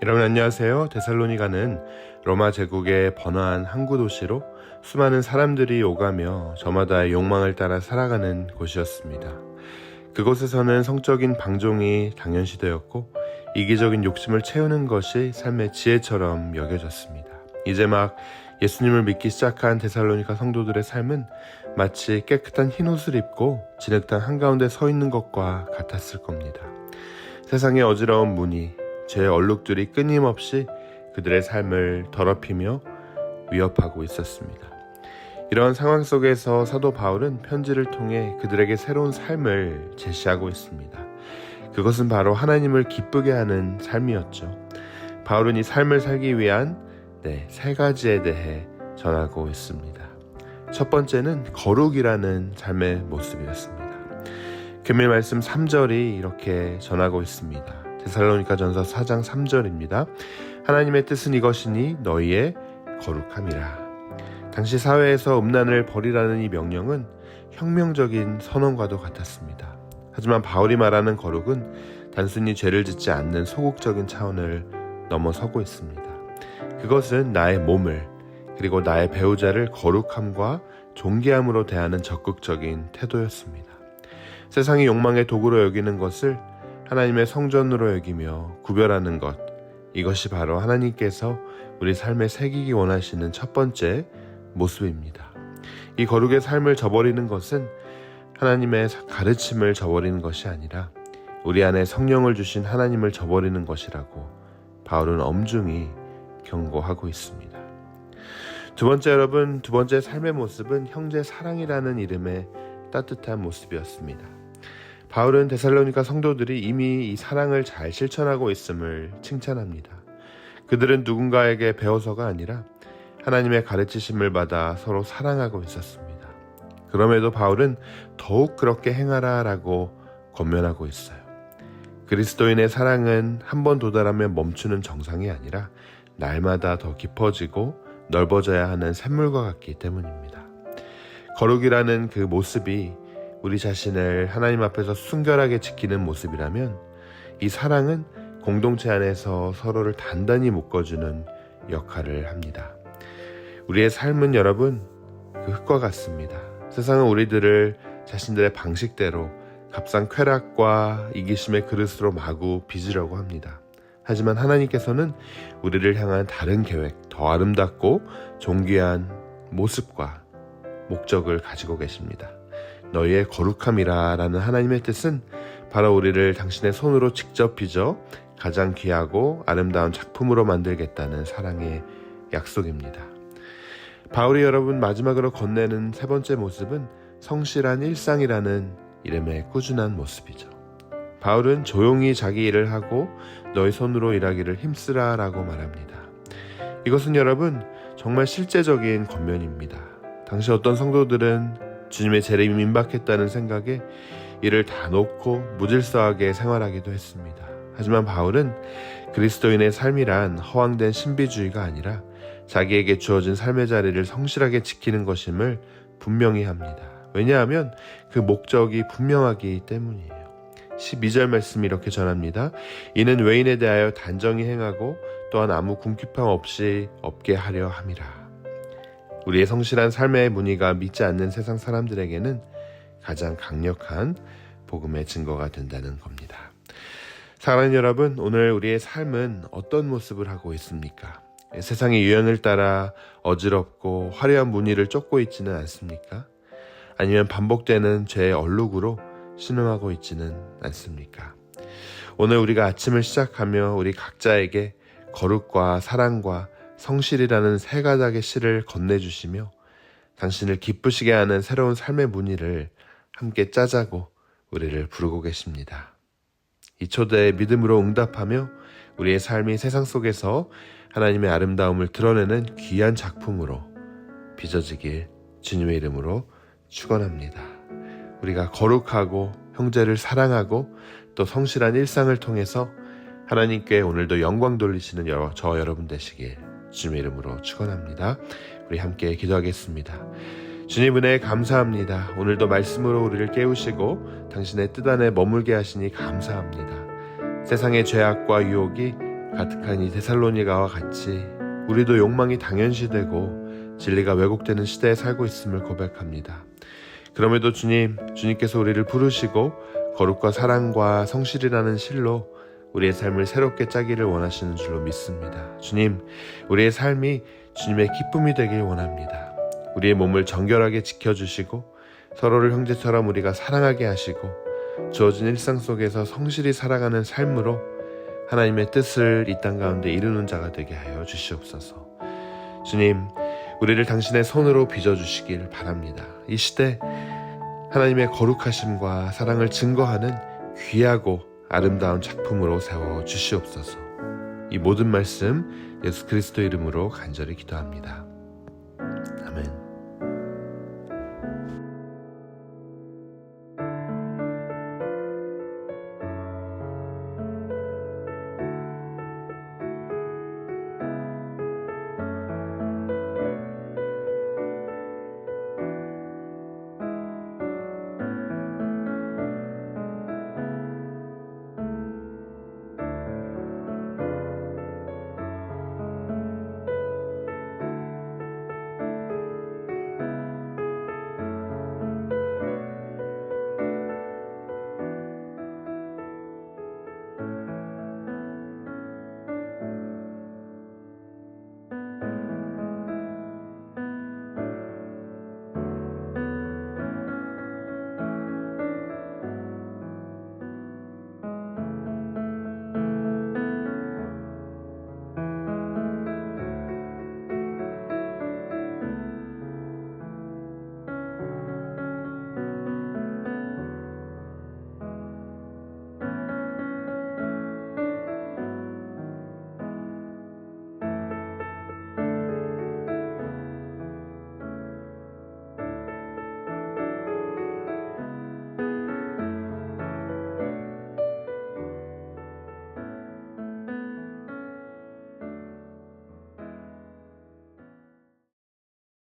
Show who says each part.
Speaker 1: 여러분 안녕하세요. 데살로니가는 로마 제국의 번화한 항구 도시로 수많은 사람들이 오가며 저마다의 욕망을 따라 살아가는 곳이었습니다. 그곳에서는 성적인 방종이 당연시되었고 이기적인 욕심을 채우는 것이 삶의 지혜처럼 여겨졌습니다. 이제 막 예수님을 믿기 시작한 데살로니가 성도들의 삶은 마치 깨끗한 흰옷을 입고 진흙탕 한가운데 서 있는 것과 같았을 겁니다. 세상의 어지러운 무늬, 죄의 얼룩들이 끊임없이 그들의 삶을 더럽히며 위협하고 있었습니다. 이런 상황 속에서 사도 바울은 편지를 통해 그들에게 새로운 삶을 제시하고 있습니다. 그것은 바로 하나님을 기쁘게 하는 삶이었죠. 바울은 이 삶을 살기 위한 세 가지에 대해 전하고 있습니다. 첫 번째는 거룩이라는 삶의 모습이었습니다. 금일 말씀 3절이 이렇게 전하고 있습니다. 데살로니가 전서 4장 3절입니다. 하나님의 뜻은 이것이니 너희의 거룩함이라. 당시 사회에서 음란을 버리라는 이 명령은 혁명적인 선언과도 같았습니다. 하지만 바울이 말하는 거룩은 단순히 죄를 짓지 않는 소극적인 차원을 넘어서고 있습니다. 그것은 나의 몸을 그리고 나의 배우자를 거룩함과 존귀함으로 대하는 적극적인 태도였습니다. 세상이 욕망의 도구로 여기는 것을 하나님의 성전으로 여기며 구별하는 것, 이것이 바로 하나님께서 우리 삶에 새기기 원하시는 첫 번째 모습입니다. 이 거룩의 삶을 저버리는 것은 하나님의 가르침을 저버리는 것이 아니라 우리 안에 성령을 주신 하나님을 저버리는 것이라고 바울은 엄중히 경고하고 있습니다. 두 번째 삶의 모습은 형제 사랑이라는 이름의 따뜻한 모습이었습니다. 바울은 데살로니가 성도들이 이미 이 사랑을 잘 실천하고 있음을 칭찬합니다. 그들은 누군가에게 배워서가 아니라 하나님의 가르치심을 받아 서로 사랑하고 있었습니다. 그럼에도 바울은 더욱 그렇게 행하라 라고 권면하고 있어요. 그리스도인의 사랑은 한 번 도달하면 멈추는 정상이 아니라 날마다 더 깊어지고 넓어져야 하는 샘물과 같기 때문입니다. 거룩이라는 그 모습이 우리 자신을 하나님 앞에서 순결하게 지키는 모습이라면 이 사랑은 공동체 안에서 서로를 단단히 묶어주는 역할을 합니다. 우리의 삶은 여러분 그 흙과 같습니다. 세상은 우리들을 자신들의 방식대로 값싼 쾌락과 이기심의 그릇으로 마구 빚으려고 합니다. 하지만 하나님께서는 우리를 향한 다른 계획, 더 아름답고 존귀한 모습과 목적을 가지고 계십니다. 너희의 거룩함이라 라는 하나님의 뜻은 바로 우리를 당신의 손으로 직접 빚어 가장 귀하고 아름다운 작품으로 만들겠다는 사랑의 약속입니다. 바울이 여러분 마지막으로 건네는 세 번째 모습은 성실한 일상이라는 이름의 꾸준한 모습이죠. 바울은 조용히 자기 일을 하고 너희 손으로 일하기를 힘쓰라 라고 말합니다. 이것은 여러분 정말 실제적인 권면입니다. 당시 어떤 성도들은 주님의 재림이 임박했다는 생각에 이를 다 놓고 무질서하게 생활하기도 했습니다. 하지만 바울은 그리스도인의 삶이란 허황된 신비주의가 아니라 자기에게 주어진 삶의 자리를 성실하게 지키는 것임을 분명히 합니다. 왜냐하면 그 목적이 분명하기 때문이에요. 12절 말씀이 이렇게 전합니다. 이는 외인에 대하여 단정히 행하고 또한 아무 궁핍함 없이 없게 하려 함이라. 우리의 성실한 삶의 무늬가 믿지 않는 세상 사람들에게는 가장 강력한 복음의 증거가 된다는 겁니다. 사랑하는 여러분, 오늘 우리의 삶은 어떤 모습을 하고 있습니까? 세상의 유행을 따라 어지럽고 화려한 무늬를 쫓고 있지는 않습니까? 아니면 반복되는 죄의 얼룩으로 신음하고 있지는 않습니까? 오늘 우리가 아침을 시작하며 우리 각자에게 거룩과 사랑과 성실이라는 세 가닥의 실을 건네주시며 당신을 기쁘시게 하는 새로운 삶의 무늬를 함께 짜자고 우리를 부르고 계십니다. 이 초대에 믿음으로 응답하며 우리의 삶이 세상 속에서 하나님의 아름다움을 드러내는 귀한 작품으로 빚어지길 주님의 이름으로 축원합니다. 우리가 거룩하고 형제를 사랑하고 또 성실한 일상을 통해서 하나님께 오늘도 영광 돌리시는 저 여러분 되시길 주님의 이름으로 축원합니다. 우리 함께 기도하겠습니다. 주님 은혜 감사합니다. 오늘도 말씀으로 우리를 깨우시고 당신의 뜻 안에 머물게 하시니 감사합니다. 세상의 죄악과 유혹이 가득한 이 데살로니가와 같이 우리도 욕망이 당연시되고 진리가 왜곡되는 시대에 살고 있음을 고백합니다. 그럼에도 주님께서 우리를 부르시고 거룩과 사랑과 성실이라는 실로 우리의 삶을 새롭게 짜기를 원하시는 줄로 믿습니다. 주님, 우리의 삶이 주님의 기쁨이 되길 원합니다. 우리의 몸을 정결하게 지켜주시고 서로를 형제처럼 우리가 사랑하게 하시고 주어진 일상 속에서 성실히 살아가는 삶으로 하나님의 뜻을 이 땅 가운데 이루는 자가 되게 하여 주시옵소서. 주님, 우리를 당신의 손으로 빚어주시길 바랍니다. 이 시대 하나님의 거룩하심과 사랑을 증거하는 귀하고 아름다운 작품으로 세워 주시옵소서. 이 모든 말씀 예수 그리스도 이름으로 간절히 기도합니다.